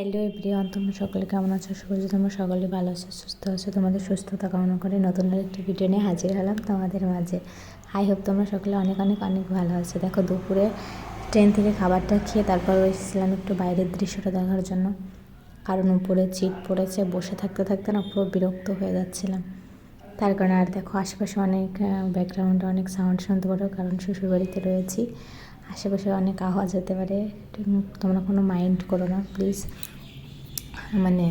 Hello everyone, তোমরা সকলে কেমন আছো? আশা করছি তোমরা সকলে ভালো আছো, সুস্থ আছো। তোমাদের সুস্থতা কামনা করে নতুন আরেকটি ভিডিও নিয়ে হাজির হলাম তোমাদের মাঝে। আই হোপ তোমরা সকলে অনেক অনেক অনেক ভালো আছো। দেখো, দুপুরে ট্রেন থেকে খাবারটা খেয়ে তারপর এসেছিলাম একটু বাইরের দৃশ্যটা দেখার জন্য, কারণ উপরে চিট পড়েছে, বসে থাকতে থাকতে না পুরো বিরক্ত হয়ে যাচ্ছিলাম। তার কারণে আর দেখো আশেপাশে অনেক ব্যাকগ্রাউন্ডে অনেক সাউন্ড শুনতে পারো, কারণ শ্বশুরবাড়িতে রয়েছি। আশেপাশে অনেক আওয়াজ হতে পারে, তোমরা কোনো মাইন্ড করো না প্লিজ, মানে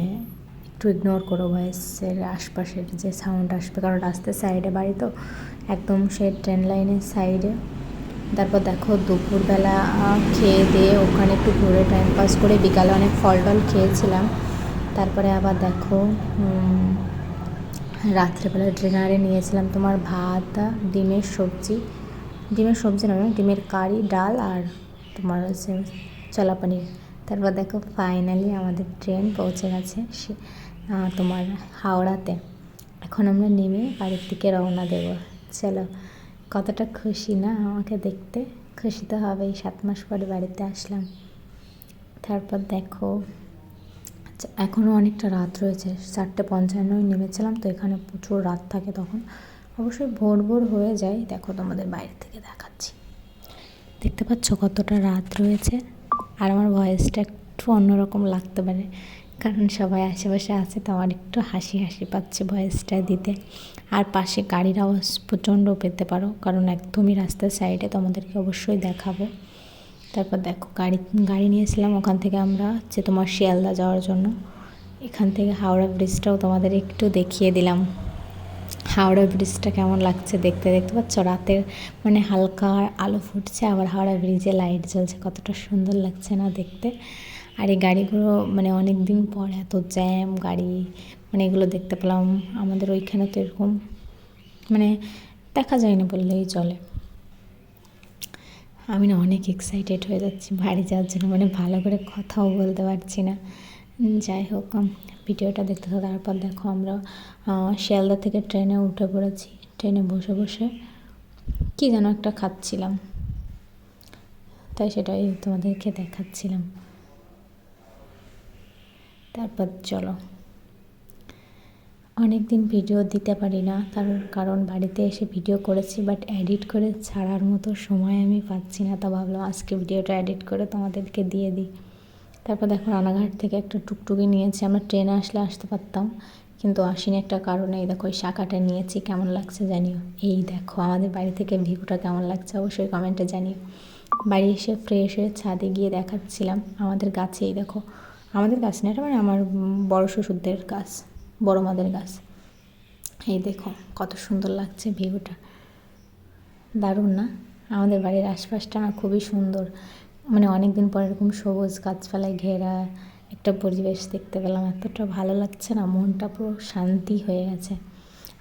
একটু ইগনোর করো ভয়েসের আশপাশের যে সাউন্ড আসবে, কারণ রাস্তার সাইডে বাড়ি তো, একদম সে ট্রেন লাইনের সাইডে। তারপর দেখো দুপুরবেলা খেয়ে দিয়ে ওখানে একটু ঘুরে টাইম পাস করে বিকালে অনেক ফল টল খেয়েছিলাম। তারপরে আবার দেখো রাত্রেবেলা ডিনারে নিয়েছিলাম তোমার ভাত, ডিমের সবজি নয়, ডিমের কারি, ডাল আর তোমার হচ্ছে ছোলা পনির। তারপর দেখো ফাইনালি আমাদের ট্রেন পৌঁছে গেছে তোমার হাওড়াতে। এখন আমরা নেমে বাড়ির দিকে রওনা দেবো। চলো, কতটা খুশি না আমাকে দেখতে, খুশি তো হবেই, 7 মাস পরে বাড়িতে আসলাম। তারপর দেখো এখনও অনেকটা রাত রয়েছে, 4:55 নেমেছিলাম তো, এখানে প্রচুর রাত থাকে তখন, অবশ্যই ভোর ভোর হয়ে যায়। দেখো তোমাদের বাইরে থেকে দেখাচ্ছি, দেখতে পাচ্ছ কতটা রাত রয়েছে। আর আমার ভয়েসটা একটু অন্যরকম লাগতে পারে, কারণ সবাই আশেপাশে আছে তো আমার একটু হাসি হাসি পাচ্ছে ভয়েসটা দিতে। আর পাশে গাড়ির আওয়াজ প্রচণ্ড পেতে পারো, কারণ একদমই রাস্তার সাইডে, তোমাদেরকে অবশ্যই দেখাবো। তারপর দেখো গাড়ি নিয়েছিলাম ওখান থেকে আমরা যে তোমার শিয়ালদা যাওয়ার জন্য। এখান থেকে হাওড়া ব্রিজটাও তোমাদের একটু দেখিয়ে দিলাম। হাওড়া ব্রিজটা কেমন লাগছে দেখতে পাচ্ছ, রাতের মানে হালকা আলো ফুটছে, আবার হাওড়া ব্রিজে লাইট জ্বলছে, কতটা সুন্দর লাগছে না দেখতে। আর এই গাড়িগুলো মানে অনেক দিন পর এত জ্যাম গাড়ি, মানে এগুলো দেখতে পেলাম। আমাদের ওইখানে তো এরকম মানে দেখা যায় না বললেই চলে। আমি না অনেক এক্সাইটেড হয়ে যাচ্ছি বাড়ি যাওয়ার জন্য, মানে ভালো করে কথাও বলতে পারছি না। যাই হোক, ভিডিওটা দেখতে থাকো। তারপর দেখো আমরা শিয়ালদা থেকে ট্রেনে উঠে পড়েছি। ট্রেনে বসে বসে কী যেন একটা খাচ্ছিলাম, তাই সেটাই তোমাদেরকে দেখাচ্ছিলাম। তারপর চলো, অনেক দিন ভিডিও দিতে পারি না, তার কারণ বাড়িতে এসে ভিডিও করেছি, বাট এডিট করে ছাড়ার মতো সময় আমি পাচ্ছি না, তা ভাবলাম আজকে ভিডিওটা এডিট করে তোমাদেরকে দিয়ে দিই। তারপর দেখো রানাঘাট থেকে একটা টুকটুকি নিয়েছি, আমরা ট্রেনে আসলে আসতে পারতাম কিন্তু আসিনি একটা কারণে। এই দেখো এই শাখাটা নিয়েছি, কেমন লাগছে জানিও। এই দেখো আমাদের বাড়ি থেকে ভিউটা কেমন লাগছে অবশ্যই কমেন্টে জানিও। বাড়ি এসে ফ্রেশ হয়ে ছাদে গিয়ে দেখাচ্ছিলাম আমাদের গাছে, এই দেখো আমাদের গাছ না, এটা মানে আমার বড় শ্বশুরদের গাছ, বড় মাদের গাছ। এই দেখো কত সুন্দর লাগছে ভিউটা, দারুণ না? আমাদের বাড়ির আশপাশটা না খুবই সুন্দর, মানে অনেক দিন পর এরকম সবুজ গাছপালায় ঘেরা একটা পরিবেশ দেখতে পেলাম, এতটা ভালো লাগছে না, মনটা পুরো শান্তি হয়ে গেছে।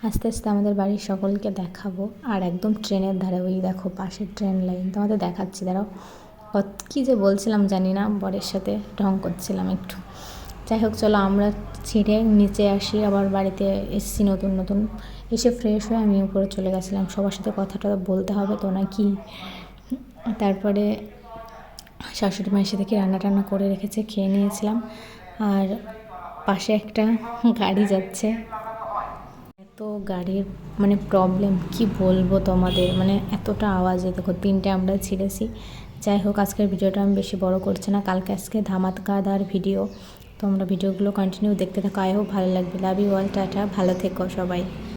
আস্তে আস্তে আমাদের বাড়ির সকলকে দেখাবো। আর একদম ট্রেনের ধারে ওই দেখো পাশের ট্রেন লাইন, তোমাদের দেখাচ্ছি, দাঁড়াও। কী যে বলছিলাম জানি না, বরের সাথে ঢং করছিলাম একটু। যাই হোক চলো আমরা ছিঁড়ে নিচে আসি, আবার বাড়িতে এসেছি নতুন নতুন, এসে ফ্রেশ হয়ে আমি উপরে চলে গেছিলাম, সবার সাথে কথাটা বলতে হবে তো নাকি। তারপরে শাশুড়ি মা এসে দেখি রান্না টান্না করে রেখেছে, খেয়ে নিয়েছিলাম। আর পাশে একটা গাড়ি যাচ্ছে, এত গাড়ির মানে প্রবলেম কি বলবো তোমাদের, মানে এতটা আওয়াজে। দেখো 3টে আমরা ছিঁড়েছি। যাই হোক আজকের ভিডিওটা আমি বেশি বড় করছি না, আজকে ধামাকাদার ভিডিও, তোমরা ভিডিওগুলো কন্টিনিউ দেখতে থাকো, আই হোপ ভালো লাগবে। লাভ ইউ অল, টাটা, ভালো থেকো সবাই।